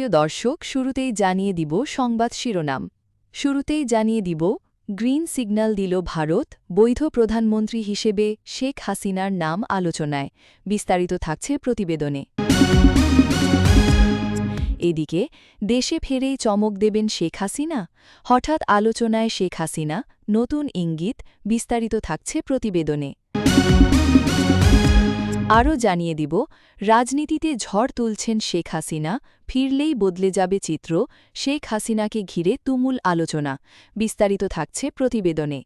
দর্শক, শুরুতেই জানিয়ে দিব সংবাদ শিরোনাম। শুরুতেই জানিয়ে দিব গ্রিন সিগন্যাল দিল ভারত, বৈধ প্রধানমন্ত্রী হিসেবে শেখ হাসিনার নাম আলোচনায়। বিস্তারিত থাকছে প্রতিবেদনে। এদিকে দেশে ফেরেই চমক দেবেন শেখ হাসিনা? হঠাৎ আলোচনায় শেখ হাসিনা, নতুন ইঙ্গিত। বিস্তারিত থাকছে প্রতিবেদনে। আরও জানিয়ে দিব রাজনীতিতে ঝড় তুলছেন শেখ হাসিনা, ফিরলেই বদলে যাবে চিত্র। শেখ হাসিনাকে ঘিরে তুমুল আলোচনা। বিস্তারিত থাকছে প্রতিবেদনে।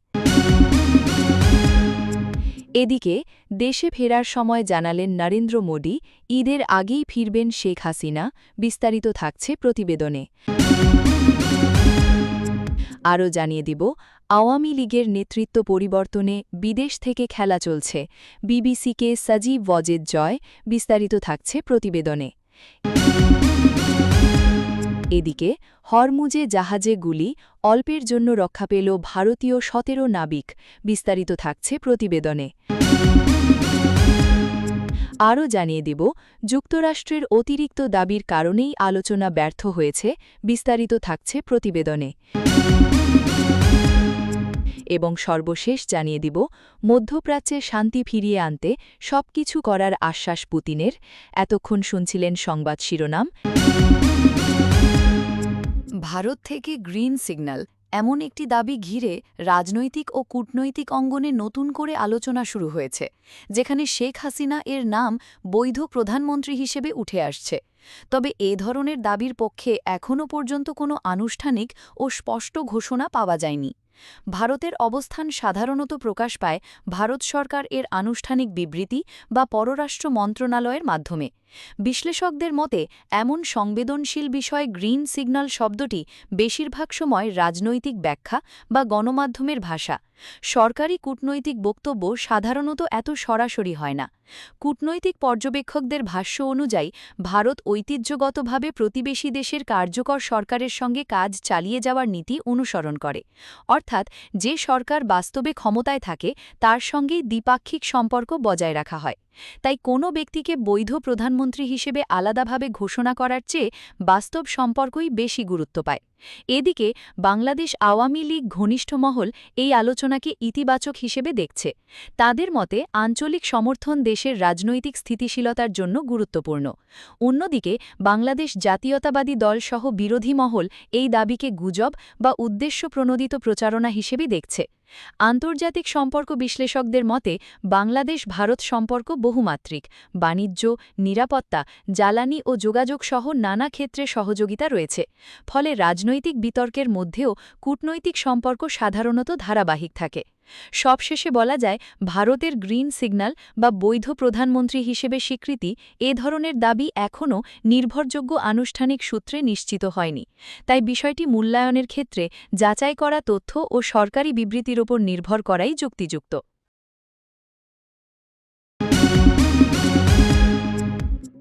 এদিকে দেশে ফেরার সময় জানালেন নরেন্দ্র মোদি, ঈদের আগেই ফিরবেন শেখ হাসিনা। বিস্তারিত থাকছে প্রতিবেদনে। আরও জানিয়ে দিব আওয়ামী লীগের নেতৃত্ব পরিবর্তনে বিদেশ থেকে খেলা চলছে, বিবিসিকে সজীব ওয়াজেদ জয়। বিস্তারিত থাকছে প্রতিবেদনে। এদিকে হরমুজে জাহাজে গুলি, অল্পের জন্য রক্ষা পেল ভারতীয় ১৭ নাবিক। বিস্তারিত থাকছে প্রতিবেদনে। আরও জানিয়ে দিব যুক্তরাষ্ট্রের অতিরিক্ত দাবির কারণেই আলোচনা ব্যর্থ হয়েছে। বিস্তারিত থাকছে প্রতিবেদনে। এবং সর্বশেষ জানিয়ে দিব মধ্যপ্রাচ্যে শান্তি ফিরিয়ে আনতে সবকিছু করার আশ্বাস পুতিনের। এতক্ষণ শুনছিলেন সংবাদ শিরোনাম। ভারত থেকে গ্রিন সিগন্যাল এমন একটি দাবি ঘিরে রাজনৈতিক ও কূটনৈতিক অঙ্গনে নতুন করে আলোচনা শুরু হয়েছে, যেখানে শেখ হাসিনা এর নাম বৈধ প্রধানমন্ত্রী হিসেবে উঠে আসছে। তবে এ ধরনের দাবির পক্ষে এখনও পর্যন্ত কোনো আনুষ্ঠানিক ও স্পষ্ট ঘোষণা পাওয়া যায়নি। ভারতের অবস্থান সাধারণত প্রকাশ পায় ভারত সরকার এর আনুষ্ঠানিক বিবৃতি বা পররাষ্ট্র মন্ত্রণালয়ের মাধ্যমে। বিশ্লেষকদের মতে এমন সংবেদনশীল বিষয়ে গ্রিন সিগন্যাল শব্দটি বেশিরভাগ সময় রাজনৈতিক ব্যাখ্যা বা গণমাধ্যমের ভাষা। সরকারি কূটনৈতিক বক্তব্য সাধারণত এত সরাসরি হয় না। কূটনৈতিক পর্যবেক্ষকদের ভাষ্য অনুযায়ী ভারত ঐতিহ্যগতভাবে প্রতিবেশী দেশের কার্যকর সরকারের সঙ্গে কাজ চালিয়ে যাওয়ার নীতি অনুসরণ করে, অর্থাৎ যে সরকার বাস্তবে ক্ষমতায় থাকে তার সঙ্গেই দ্বিপাক্ষিক সম্পর্ক বজায় রাখা হয়। তাই কোনো ব্যক্তিকে বৈধ প্রধানমন্ত্রী হিসেবে আলাদাভাবে ঘোষণা করার চেয়ে বাস্তব সম্পর্কই বেশি গুরুত্ব পায়। এদিকে বাংলাদেশ আওয়ামী লীগ ঘনিষ্ঠ মহল এই আলোচনাকে ইতিবাচক হিসেবে দেখছে। তাদের মতে আঞ্চলিক সমর্থন দেশের রাজনৈতিক স্থিতিশীলতার জন্য গুরুত্বপূর্ণ। অন্যদিকে বাংলাদেশ জাতীয়তাবাদী দলসহ বিরোধী মহল এই দাবিকে গুজব বা উদ্দেশ্যপ্রণোদিত প্রচারণা হিসেবে দেখছে। আন্তর্জাতিক সম্পর্ক বিশ্লেষকদের মতে বাংলাদেশ ভারত সম্পর্ক বহুমাত্রিক, বাণিজ্য, নিরাপত্তা, জ্বালানি ও যোগাযোগ সহ নানা ক্ষেত্রে সহযোগিতা রয়েছে। ফলে রাজনৈতিক বিতর্কের মধ্যেও কূটনৈতিক সম্পর্ক সাধারণত ধারাবাহিক থাকে। সবশেষে বলা যায় ভারতের গ্রিন সিগন্যাল বা বৈধ প্রধানমন্ত্রী হিসেবে স্বীকৃতি এ ধরনের দাবি এখনও নির্ভরযোগ্য আনুষ্ঠানিক সূত্রে নিশ্চিত হয়নি। তাই বিষয়টি মূল্যায়নের ক্ষেত্রে যাচাই করা তথ্য ও সরকারি বিবৃতির ওপর নির্ভর করাই যুক্তিযুক্ত।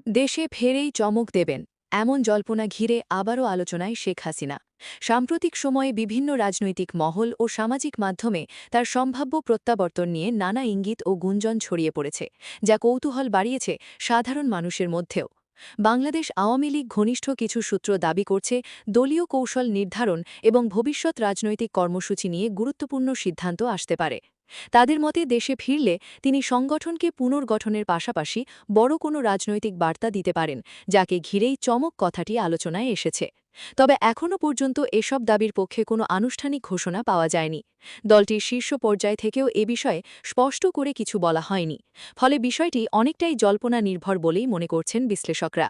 দেশে ফেরেই চমক দেবেন এমন জল্পনা ঘিরে আবারও আলোচনায় শেখ হাসিনা। সাম্প্রতিক সময়ে বিভিন্ন রাজনৈতিক মহল ও সামাজিক মাধ্যমে তার সম্ভাব্য প্রত্যাবর্তন নিয়ে নানা ইঙ্গিত ও গুঞ্জন ছড়িয়ে পড়েছে, যা কৌতূহল বাড়িয়েছে সাধারণ মানুষের মধ্যেও। বাংলাদেশ আওয়ামী লীগ ঘনিষ্ঠ কিছু সূত্র দাবি করছে দলীয় কৌশল নির্ধারণ এবং ভবিষ্যৎ রাজনৈতিক কর্মসূচি নিয়ে গুরুত্বপূর্ণ সিদ্ধান্ত আসতে পারে। তাদের মতে দেশে ফিরলে তিনি সংগঠনকে পুনর্গঠনের পাশাপাশি বড় কোনো রাজনৈতিক বার্তা দিতে পারেন, যাকে ঘিরেই চমক কথাটি আলোচনায় এসেছে। তবে এখনও পর্যন্ত এসব দাবির পক্ষে কোনো আনুষ্ঠানিক ঘোষণা পাওয়া যায়নি। দলটির শীর্ষ পর্যায় থেকেও এ বিষয়ে স্পষ্ট করে কিছু বলা হয়নি। ফলে বিষয়টি অনেকটাই জল্পনা নির্ভর বলেই মনে করছেন বিশ্লেষকরা।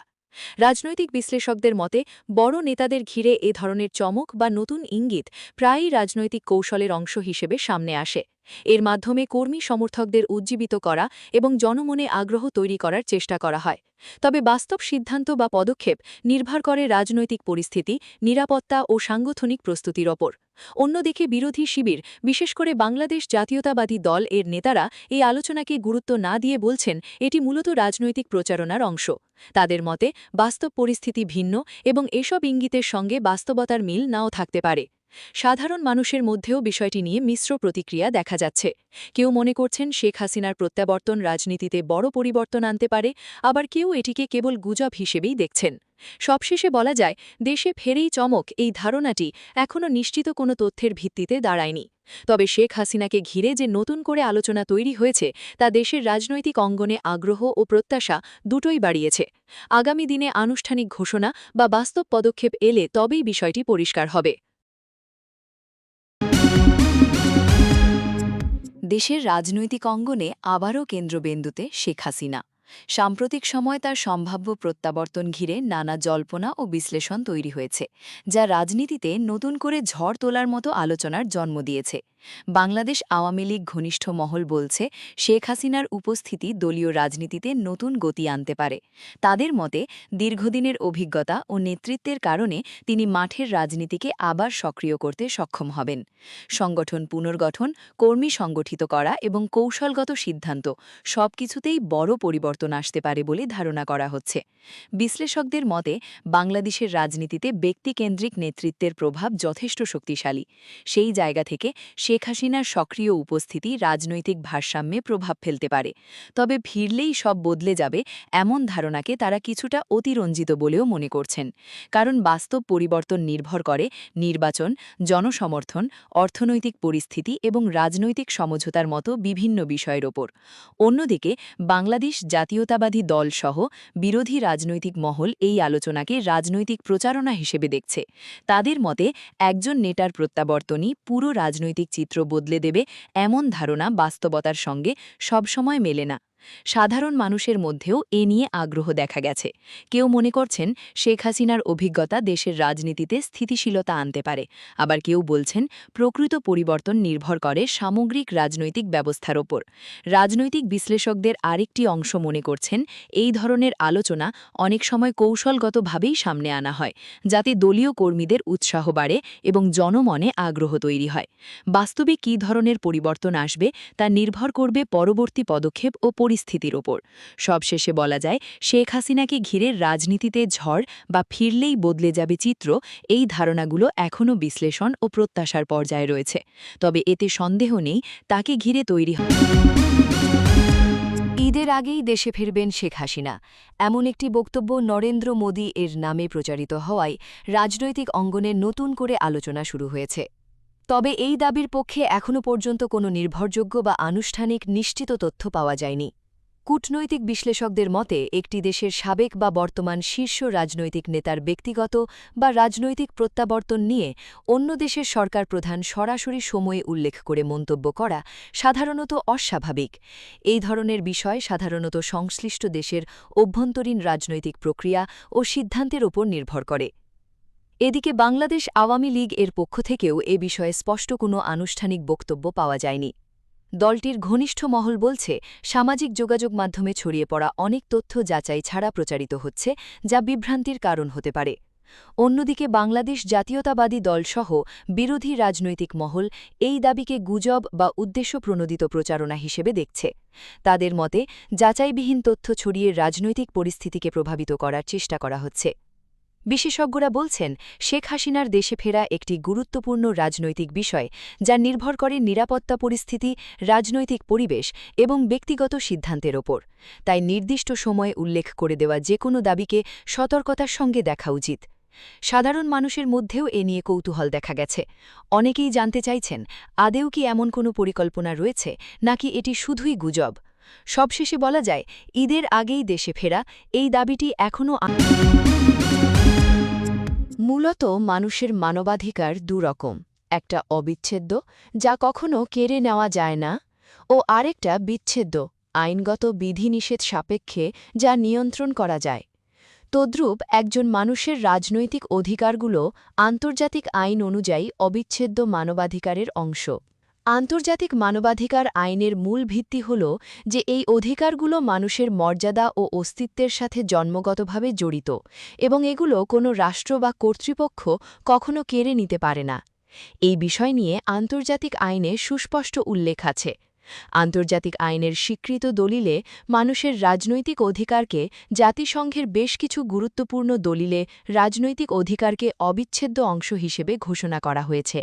রাজনৈতিক বিশ্লেষকদের মতে বড় নেতাদের ঘিরে এ ধরনের চমক বা নতুন ইঙ্গিত প্রায়ই রাজনৈতিক কৌশলের অংশ হিসেবে সামনে আসে। এর মাধ্যমে কর্মী সমর্থকদের উজ্জীবিত করা এবং জনমনে আগ্রহ তৈরি করার চেষ্টা করা হয়। তবে বাস্তব সিদ্ধান্ত বা পদক্ষেপ নির্ভর করে রাজনৈতিক পরিস্থিতি, নিরাপত্তা ও সাংগঠনিক প্রস্তুতির ওপর। অন্যদিকে বিরোধী শিবির, বিশেষ করে বাংলাদেশ জাতীয়তাবাদী দল এর নেতারা এই আলোচনাকে গুরুত্ব না দিয়ে বলছেন এটি মূলত রাজনৈতিক প্রচারণার অংশ। তাদের মতে বাস্তব পরিস্থিতি ভিন্ন এবং এসব ইঙ্গিতের সঙ্গে বাস্তবতার মিল নাও থাকতে পারে। সাধারণ মানুষের মধ্যেও বিষয়টি নিয়ে মিশ্র প্রতিক্রিয়া দেখা যাচ্ছে। কেউ মনে করছেন শেখ হাসিনার প্রত্যাবর্তন রাজনীতিতে বড় পরিবর্তন আনতে পারে, আবার কেউ এটিকে কেবল গুজব হিসেবেই দেখছেন। সবশেষে বলা যায়, দেশে ফেরেই চমক এই ধারণাটি এখনও নিশ্চিত কোনো তথ্যের ভিত্তিতে দাঁড়ায়নি। তবে শেখ হাসিনাকে ঘিরে যে নতুন করে আলোচনা তৈরি হয়েছে তা দেশের রাজনৈতিক অঙ্গনে আগ্রহ ও প্রত্যাশা দুটোই বাড়িয়েছে। আগামী দিনে আনুষ্ঠানিক ঘোষণা বা বাস্তব পদক্ষেপ এলে তবেই বিষয়টি পরিষ্কার হবে। দেশের রাজনৈতিক অঙ্গনে আবারও কেন্দ্রবিন্দুতে শেখ হাসিনা। সাম্প্রতিক সময় তার সম্ভাব্য প্রত্যাবর্তন ঘিরে নানা জল্পনা ও বিশ্লেষণ তৈরি হয়েছে, যা রাজনীতিতে নতুন করে ঝড় তোলার মতো আলোচনার জন্ম দিয়েছে। বাংলাদেশ আওয়ামী লীগ ঘনিষ্ঠ মহল বলছে, শেখ হাসিনার উপস্থিতি দলীয় রাজনীতিতে নতুন গতি আনতে পারে। তাদের মতে, দীর্ঘদিনের অভিজ্ঞতা ও নেতৃত্বের কারণে তিনি মাঠের রাজনীতিকে আবার সক্রিয় করতে সক্ষম হবেন। সংগঠন পুনর্গঠন, কর্মী সংগঠিত করা এবং কৌশলগত সিদ্ধান্ত সবকিছুতেই বড় পরিবর্তন আসতে পারে বলে ধারণা করা হচ্ছে। বিশ্লেষকদের মতে, বাংলাদেশের রাজনীতিতে ব্যক্তিকেন্দ্রিক নেতৃত্বের প্রভাব যথেষ্ট শক্তিশালী। সেই জায়গা থেকে শেখ হাসিনার সক্রিয় উপস্থিতি রাজনৈতিক ভারসাম্যে প্রভাব ফেলতে পারে। তবে ভিড়লেই সব বদলে যাবে এমন ধারণাকে তারা কিছুটা অতিরঞ্জিত বলেও মনে করছেন। কারণ বাস্তব পরিবর্তন নির্ভর করে নির্বাচন, জনসমর্থন, অর্থনৈতিক পরিস্থিতি এবং রাজনৈতিক সমঝোতার মতো বিভিন্ন বিষয়ের ওপর। অন্যদিকে বাংলাদেশ জাতীয়তাবাদী দল সহ বিরোধী রাজনৈতিক মহল এই আলোচনাকে রাজনৈতিক প্রচারণা হিসেবে দেখছে। তাদের মতে, একজন নেতার প্রত্যাবর্তনই পুরো রাজনৈতিক চিত্র বদলে দেবে এমন ধারণা বাস্তবতার সঙ্গে সবসময় মেলে না। সাধারণ মানুষের মধ্যেও এ নিয়ে আগ্রহ দেখা গেছে। কেউ মনে করছেন শেখ হাসিনার অভিজ্ঞতা দেশের রাজনীতিতে স্থিতিশীলতা আনতে পারে, আবার কেউ বলছেন প্রকৃত পরিবর্তন নির্ভর করে সামগ্রিক রাজনৈতিক ব্যবস্থার ওপর। রাজনৈতিক বিশ্লেষকদের আরেকটি অংশ মনে করছেন, এই ধরনের আলোচনা অনেক সময় কৌশলগতভাবেই সামনে আনা হয়, যাতে দলীয় কর্মীদের উৎসাহ বাড়ে এবং জনমনে আগ্রহ তৈরি হয়। বাস্তবে কী ধরনের পরিবর্তন আসবে তা নির্ভর করবে পরবর্তী পদক্ষেপ ও পরিস্থিতির ওপর। সবশেষে বলা যায়, শেখ হাসিনাকে ঘিরে রাজনীতিতে ঝড় বা ফিরলেই বদলে যাবে চিত্র, এই ধারণাগুলো এখনও বিশ্লেষণ ও প্রত্যাশার পর্যায়ে রয়েছে। তবে এতে সন্দেহ নেই, তাকে ঘিরে তৈরি হবে। ঈদের আগেই দেশে ফিরবেন শেখ হাসিনা, এমন একটি বক্তব্য নরেন্দ্র মোদী এর নামে প্রচারিত হওয়ায় রাজনৈতিক অঙ্গনে নতুন করে আলোচনা শুরু হয়েছে। তবে এই দাবির পক্ষে এখনও পর্যন্ত কোনো নির্ভরযোগ্য বা আনুষ্ঠানিক নিশ্চিত তথ্য পাওয়া যায়নি। কূটনৈতিক বিশ্লেষকদের মতে, একটি দেশের সাবেক বা বর্তমান শীর্ষ রাজনৈতিক নেতার ব্যক্তিগত বা রাজনৈতিক প্রত্যাবর্তন নিয়ে অন্য দেশের সরকার প্রধান সরাসরি সময়ে উল্লেখ করে মন্তব্য করা সাধারণত অস্বাভাবিক। এই ধরনের বিষয় সাধারণত সংশ্লিষ্ট দেশের অভ্যন্তরীণ রাজনৈতিক প্রক্রিয়া ও সিদ্ধান্তের ওপর নির্ভর করে। এদিকে বাংলাদেশ আওয়ামী লীগ এর পক্ষ থেকেও এ বিষয়ে স্পষ্ট কোনো আনুষ্ঠানিক বক্তব্য পাওয়া যায়নি। দলটির ঘনিষ্ঠ মহল বলছে, সামাজিক যোগাযোগ মাধ্যমে ছড়িয়ে পড়া অনেক তথ্য যাচাই ছাড়া প্রচারিত হচ্ছে, যা বিভ্রান্তির কারণ হতে পারে। অন্যদিকে বাংলাদেশ জাতীয়তাবাদী দলসহ বিরোধী রাজনৈতিক মহল এই দাবিকে গুজব বা উদ্দেশ্যপ্রণোদিত প্রচারণা হিসেবে দেখছে। তাদের মতে, যাচাইবিহীন তথ্য ছড়িয়ে রাজনৈতিক পরিস্থিতিকে প্রভাবিত করার চেষ্টা করা হচ্ছে। বিশেষজ্ঞরা বলছেন, শেখ হাসিনার দেশে ফেরা একটি গুরুত্বপূর্ণ রাজনৈতিক বিষয়, যা নির্ভর করে নিরাপত্তা পরিস্থিতি, রাজনৈতিক পরিবেশ এবং ব্যক্তিগত সিদ্ধান্তের ওপর। তাই নির্দিষ্ট সময়ে উল্লেখ করে দেওয়া যে কোনো দাবিকে সতর্কতার সঙ্গে দেখা উচিত। সাধারণ মানুষের মধ্যেও এ নিয়ে কৌতূহল দেখা গেছে। অনেকেই জানতে চাইছেন, আদেও কি এমন কোনো পরিকল্পনা রয়েছে, নাকি এটি শুধুই গুজব। সবশেষে বলা যায়, ঈদের আগেই দেশে ফেরা এই দাবিটি এখনও মূলত মানুষের মানবাধিকার দুরকম, একটা অবিচ্ছেদ্য, যা কখনো কেড়ে নেওয়া যায় না, ও আরেকটা বিচ্ছেদ্য, আইনগত বিধিনিষেধ সাপেক্ষে, যা নিয়ন্ত্রণ করা যায়। তদ্রূপ একজন মানুষের রাজনৈতিক অধিকারগুলো আন্তর্জাতিক আইন অনুযায়ী অবিচ্ছেদ্য মানবাধিকারের অংশ। আন্তর্জাতিক মানবাধিকার আইনের মূল ভিত্তি হল যে এই অধিকারগুলো মানুষের মর্যাদা ও অস্তিত্বের সাথে জন্মগতভাবে জড়িত এবং এগুলো কোনো রাষ্ট্র বা কর্তৃপক্ষ কখনো কেড়ে নিতে পারে না। এই বিষয় নিয়ে আন্তর্জাতিক আইনে সুস্পষ্ট উল্লেখ আছে। আন্তর্জাতিক আইনের স্বীকৃত দলিলে মানুষের রাজনৈতিক অধিকারকে জাতিসংঘের বেশ কিছু গুরুত্বপূর্ণ দলিলে রাজনৈতিক অধিকারকে অবিচ্ছেদ্য অংশ হিসেবে ঘোষণা করা হয়েছে।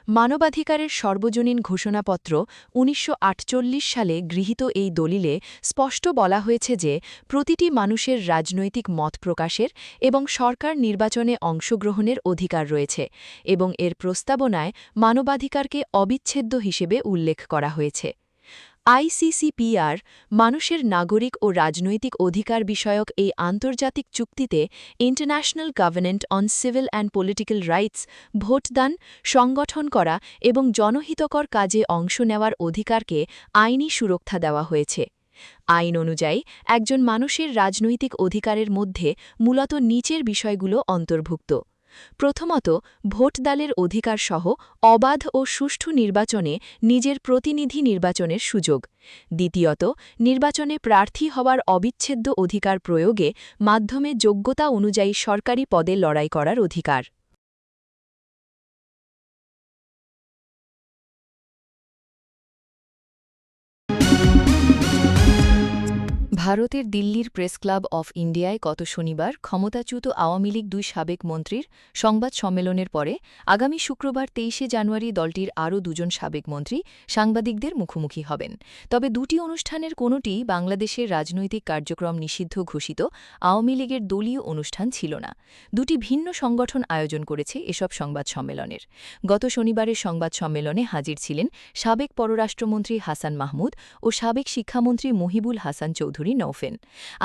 মানবাধিকারের সর্বজনীন ঘোষণাপত্র ১৯৪৮ সালে গৃহীত এই দলিলে স্পষ্ট বলা হয়েছে যে প্রতিটি মানুষের রাজনৈতিক মত প্রকাশের এবং সরকার নির্বাচনে অংশগ্রহণের অধিকার রয়েছে এবং এর প্রস্তাবনায় মানবাধিকারকে অবিচ্ছেদ্য হিসেবে উল্লেখ করা হয়েছে। আইসিসিপিআর মানুষের নাগরিক ও রাজনৈতিক অধিকার বিষয়ক এই আন্তর্জাতিক চুক্তিতে international covenant on civil and political rights ভোটদান, সংগঠন করা এবং জনহিতকর কাজে অংশ নেওয়ার অধিকারকে আইনি সুরক্ষা দেওয়া হয়েছে। আইন অনুযায়ী একজন মানুষের রাজনৈতিক অধিকারের মধ্যে মূলত নিচের বিষয়গুলো অন্তর্ভুক্ত। প্রথমত, ভোটদানের অধিকারসহ অবাধ ও সুষ্ঠু নির্বাচনে নিজের প্রতিনিধি নির্বাচনের সুযোগ। দ্বিতীয়ত, নির্বাচনে প্রার্থী হওয়ার অবিচ্ছেদ্য অধিকার প্রয়োগে মাধ্যমে যোগ্যতা অনুযায়ী সরকারি পদে লড়াই করার অধিকার। ভারতের দিল্লির প্রেস ক্লাব অফ ইন্ডিয়ায় গত শনিবার ক্ষমতাচ্যুত আওয়ামী লীগ ২ সাবেক মন্ত্রীর সংবাদ সম্মেলনের পরে আগামী শুক্রবার ২৩ জানুয়ারি দলটির আরও ২জন সাবেক মন্ত্রী সাংবাদিকদের মুখোমুখি হবেন। তবে দুটি অনুষ্ঠানের কোনোটিই বাংলাদেশের রাজনৈতিক কার্যক্রম নিষিদ্ধ ঘোষিত আওয়ামী লীগের দলীয় অনুষ্ঠান ছিল না। দুটি ভিন্ন সংগঠন আয়োজন করেছে এসব সংবাদ সম্মেলনের। গত শনিবারের সংবাদ সম্মেলনে হাজির ছিলেন সাবেক পররাষ্ট্রমন্ত্রী হাসান মাহমুদ ও সাবেক শিক্ষামন্ত্রী মহিবুল হাসান চৌধুরী নওফেল।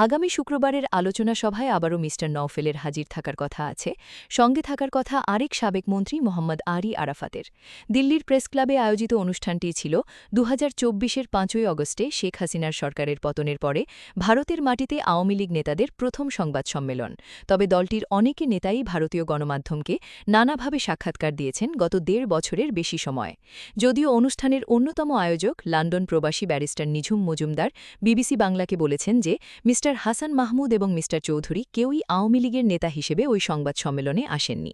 আগামী শুক্রবারের আলোচনা সভায় আবারও মি. নওফেলের হাজির থাকার কথা আছে। সঙ্গে থাকার কথা আরেক সাবেক মন্ত্রী মোহাম্মদ আরি আরাফাতের। দিল্লির প্রেস ক্লাবে আয়োজিত অনুষ্ঠানটি ছিল ২০২৪-এর ৫ই অগস্টে শেখ হাসিনার সরকারের পতনের পরে ভারতের মাটিতে আওয়ামী লীগ নেতাদের প্রথম সংবাদ সম্মেলন। তবে দলটির অনেকে নেতাই ভারতীয় গণমাধ্যমকে নানাভাবে সাক্ষাৎকার দিয়েছেন গত ১.৫ বছরের বেশি সময়। যদিও অনুষ্ঠানের অন্যতম আয়োজক লন্ডন প্রবাসী ব্যারিস্টার নিঝুম মজুমদার বিবিসি বাংলাকে বলেছেন যে মি. হাসান মাহমুদ এবং মি. চৌধুরী কেউই আওয়ামী লীগের নেতা হিসেবে ওই সংবাদ সম্মেলনে আসেননি।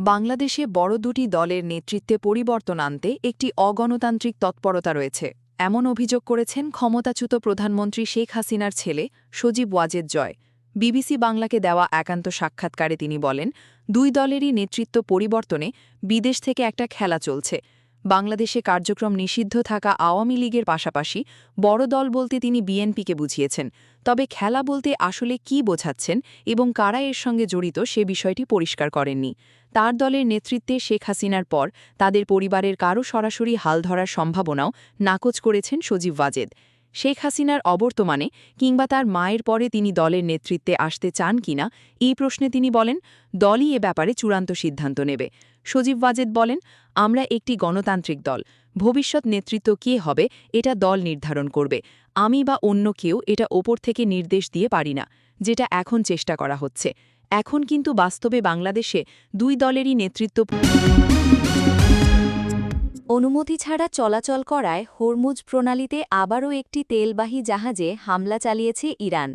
বাংলাদেশে বড় দুটি দলের নেতৃত্বে পরিবর্তন আনতে একটি অগণতান্ত্রিক তৎপরতা রয়েছে, এমন অভিযোগ করেছেন ক্ষমতাচ্যুত প্রধানমন্ত্রী শেখ হাসিনার ছেলে সজীব ওয়াজেদ জয়। বিবিসি বাংলাকে দেওয়া একান্ত সাক্ষাৎকারে তিনি বলেন, দুই দলেরই নেতৃত্ব পরিবর্তনে বিদেশ থেকে একটা খেলা চলছে। বাংলাদেশে কার্যক্রম নিষিদ্ধ থাকা আওয়ামী লীগের পাশাপাশি বড় দল বলতে তিনি বিএনপিকে বুঝিয়েছেন। তবে খেলা বলতে আসলে কী বোঝাচ্ছেন এবং কারা এর সঙ্গে জড়িত সে বিষয়টি পরিষ্কার করেননি। তার দলের নেতৃত্বে শেখ হাসিনার পর তাদের পরিবারের কারও সরাসরি হাল ধরার সম্ভাবনাও নাকচ করেছেন সজীব ওয়াজেদ। শেখ হাসিনার অবর্তমানে কিংবা তার মায়ের পরে তিনি দলের নেতৃত্বে আসতে চান কিনা এই প্রশ্নে তিনি বলেন, দলই এ ব্যাপারে চূড়ান্ত সিদ্ধান্ত নেবে। সজীব ওয়াজেদ বলেন, আমরা একটি গণতান্ত্রিক দল, ভবিষ্যৎ নেতৃত্ব কে হবে এটা দল নির্ধারণ করবে। আমি বা অন্য কেউ এটা ওপর থেকে নির্দেশ দিয়ে পারি না, যেটা এখন চেষ্টা করা হচ্ছে। এখন কিন্তু বাস্তবে বাংলাদেশে দুই দলেরই নেতৃত্ব অনুমতি ছাড়া চলাচল করায় হরমুজ প্রণালীতে আবারও একটি তেলবাহী জাহাজে হামলা চালিয়েছে ইরান।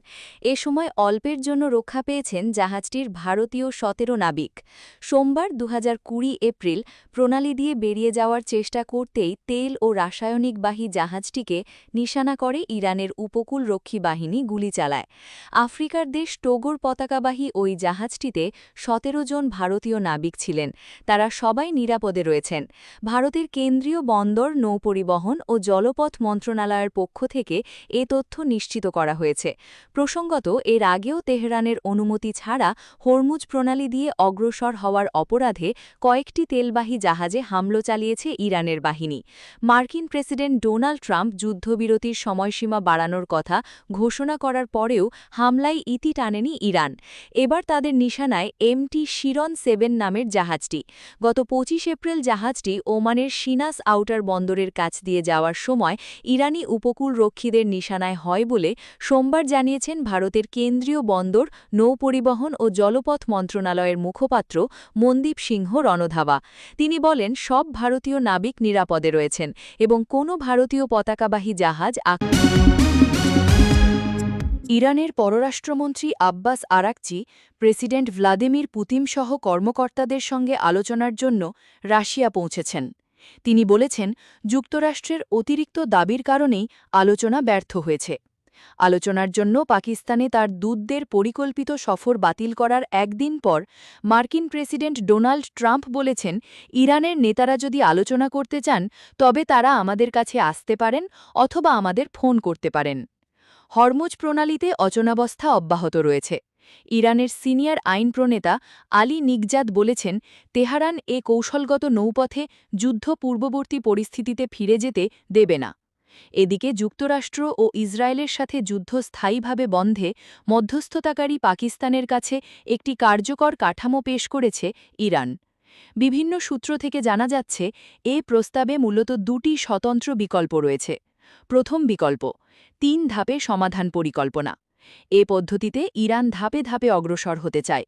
এ সময় অল্পের জন্য রক্ষা পেয়েছেন জাহাজটির ভারতীয় ১৭ নাবিক। সোমবার ২০২০ এপ্রিল প্রণালী দিয়ে বেরিয়ে যাওয়ার চেষ্টা করতেই তেল ও রাসায়নিকবাহী জাহাজটিকে নিশানা করে ইরানের উপকূলরক্ষী বাহিনী গুলি চালায়। আফ্রিকার দেশ টোগোর পতাকাবাহী ওই জাহাজটিতে ১৭ জন ভারতীয় নাবিক ছিলেন। তারা সবাই নিরাপদে রয়েছেন। ভারতের কেন্দ্রীয় বন্দর, নৌপরিবহন ও জলপথ মন্ত্রণালয়ের পক্ষ থেকে এ তথ্য নিশ্চিত করা হয়েছে। প্রসঙ্গত, এর আগেও তেহরানের অনুমতি ছাড়া হরমুজ প্রণালী দিয়ে অগ্রসর হওয়ার অপরাধে কয়েকটি তেলবাহী জাহাজে হামলা চালিয়েছে ইরানের বাহিনী। মার্কিন প্রেসিডেন্ট ডোনাল্ড ট্রাম্প যুদ্ধবিরতির সময়সীমা বাড়ানোর কথা ঘোষণা করার পরেও হামলায় ইতি টানেনি ইরান। এবার তাদের নিশানায় MT শিরন 7 নামের জাহাজটি। গত ২৫ এপ্রিল জাহাজটি ওমানের সিনাস আউটার বন্দরের কাছ দিয়ে যাওয়ার সময় ইরানি উপকূলরক্ষীদের নিশানায় হয় বলে সোমবার জানিয়েছেন ভারতের কেন্দ্রীয় বন্দর, নৌপরিবহন ও জলপথ মন্ত্রণালয়ের মুখপাত্র মনদীপ সিংহ রণধাবা। তিনি বলেন, সব ভারতীয় নাবিক নিরাপদে রয়েছেন এবং কোনো ভারতীয় পতাকাবাহী জাহাজ ইরানের পররাষ্ট্রমন্ত্রী Abbas Araghchi president Vladimir Putin সহ কর্মকর্তাদের সঙ্গে আলোচনার জন্য রাশিয়া পৌঁছেছেন। তিনি বলেছেন, যুক্তরাষ্ট্রের অতিরিক্ত দাবির কারণেই আলোচনা ব্যর্থ হয়েছে। আলোচনার জন্য পাকিস্তানে তার দূতদের পরিকল্পিত সফর বাতিল করার একদিন পর মার্কিন প্রেসিডেন্ট ডোনাল্ড ট্রাম্প বলেছেন, ইরানের নেতারা যদি আলোচনা করতে চান তবে তারা আমাদের কাছে আসতে পারেন অথবা আমাদের ফোন করতে পারেন। হরমুজ প্রণালীতে অচলাবস্থা অব্যাহত রয়েছে। ইরানের সিনিয়র আইন প্রণেতা আলী নিগজাদ বলেছেন, তেহরান এ কৌশলগত নৌপথে যুদ্ধ পূর্ববর্তী পরিস্থিতিতে ফিরে যেতে দেবে না। এদিকে যুক্তরাষ্ট্র ও ইসরায়েলের সাথে যুদ্ধ স্থায়ীভাবে বন্ধে মধ্যস্থতাকারী পাকিস্তানের কাছে একটি কার্যকর কাঠামো পেশ করেছে ইরান। বিভিন্ন সূত্র থেকে জানা যাচ্ছে, এ প্রস্তাবে মূলত দুটি স্বতন্ত্র বিকল্প রয়েছে। প্রথম বিকল্প, ৩ ধাপে সমাধান পরিকল্পনা। এ পদ্ধতিতে ইরান ধাপে ধাপে অগ্রসর হতে চায়।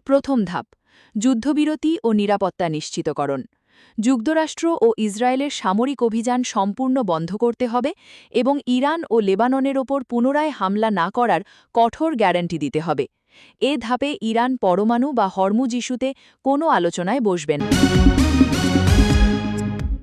প্রথম ধাপ, যুদ্ধবিরতি ও নিরাপত্তা নিশ্চিতকরণ। যুক্তরাষ্ট্র ও ইসরায়েলের সামরিক অভিযান সম্পূর্ণ বন্ধ করতে হবে এবং ইরান ও লেবাননের ওপর পুনরায় হামলা না করার কঠোর গ্যারান্টি দিতে হবে। এ ধাপে ইরান পরমাণু বা হরমুজ ইস্যুতে কোনো আলোচনায় বসবেন না।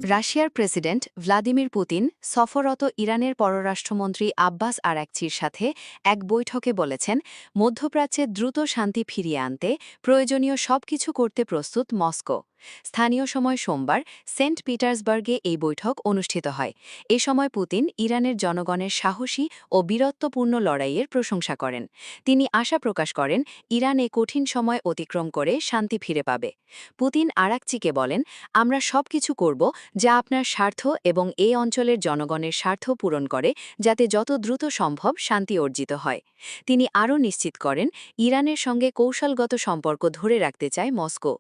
রাশিয়ার প্রেসিডেন্ট ভ্লাদিমির পুতিন সফররত ইরানের পররাষ্ট্রমন্ত্রী আব্বাস আরাকচির সাথে এক বৈঠকে বলেছেন, মধ্যপ্রাচ্যে দ্রুত শান্তি ফিরিয়ে আনতে প্রয়োজনীয় সবকিছু করতে প্রস্তুত মস্কো। স্থানীয় সময় সোমবার সেন্ট পিটার্সবার্গে এই বৈঠক অনুষ্ঠিত হয়। এ সময় পুতিন ইরানের জনগণের সাহসী ও বীরত্বপূর্ণ লড়াইয়ের প্রশংসা করেন। তিনি আশা প্রকাশ করেন, ইরান এ কঠিন সময় অতিক্রম করে শান্তি ফিরে পাবে। পুতিন আরাকচিকে বলেন, আমরা সবকিছু করব যা আপনার স্বার্থ এবং এই অঞ্চলের জনগণের স্বার্থ পূরণ করে, যাতে যত দ্রুত সম্ভব শান্তি অর্জিত হয়। তিনি আরও নিশ্চিত করেন, ইরানের সঙ্গে কৌশলগত সম্পর্ক ধরে রাখতে চায় মস্কো।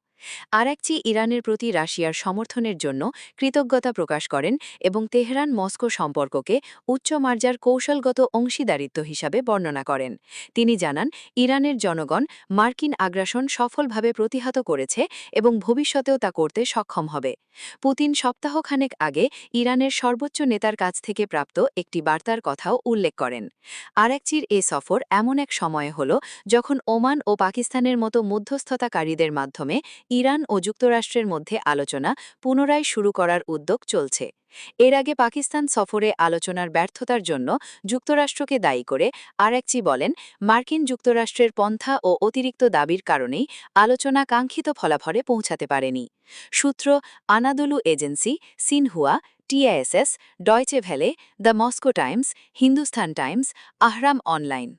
আরাকচি ইরানের প্রতি রাশিয়ার সমর্থনের জন্য কৃতজ্ঞতা প্রকাশ করেন এবং তেহরান মস্কো সম্পর্ককে উচ্চমার্জার কৌশলগত অংশীদারিত্ব হিসাবে বর্ণনা করেন। তিনি জানান, ইরানের জনগণ মার্কিন আগ্রাসন সফলভাবে প্রতিহত করেছে এবং ভবিষ্যতেও তা করতে সক্ষম হবে। পুতিন সপ্তাহখানেক আগে ইরানের সর্বোচ্চ নেতার কাছ থেকে প্রাপ্ত একটি বার্তার কথাও উল্লেখ করেন। আরাকচির এ সফর এমন এক সময়ে হল যখন ওমান ও পাকিস্তানের মতো মধ্যস্থতাকারীদের মাধ্যমে ইরান ও যুক্তরাষ্ট্রের মধ্যে আলোচনা পুনরায় শুরু করার উদ্যোগ চলছে। এর আগে পাকিস্তান সফরে আলোচনার ব্যর্থতার জন্য যুক্তরাষ্ট্রকে দায়ী করে আরাকচি বলেন, মার্কিন যুক্তরাষ্ট্রের পন্থা ও অতিরিক্ত দাবির কারণেই আলোচনা কাঙ্ক্ষিত ফলাফলে পৌঁছাতে পারেনি। সূত্র, Anadolu agency, Xinhua, TSS, Deutsche valley, the Moscow Times, Hindustan Times, Ahram online.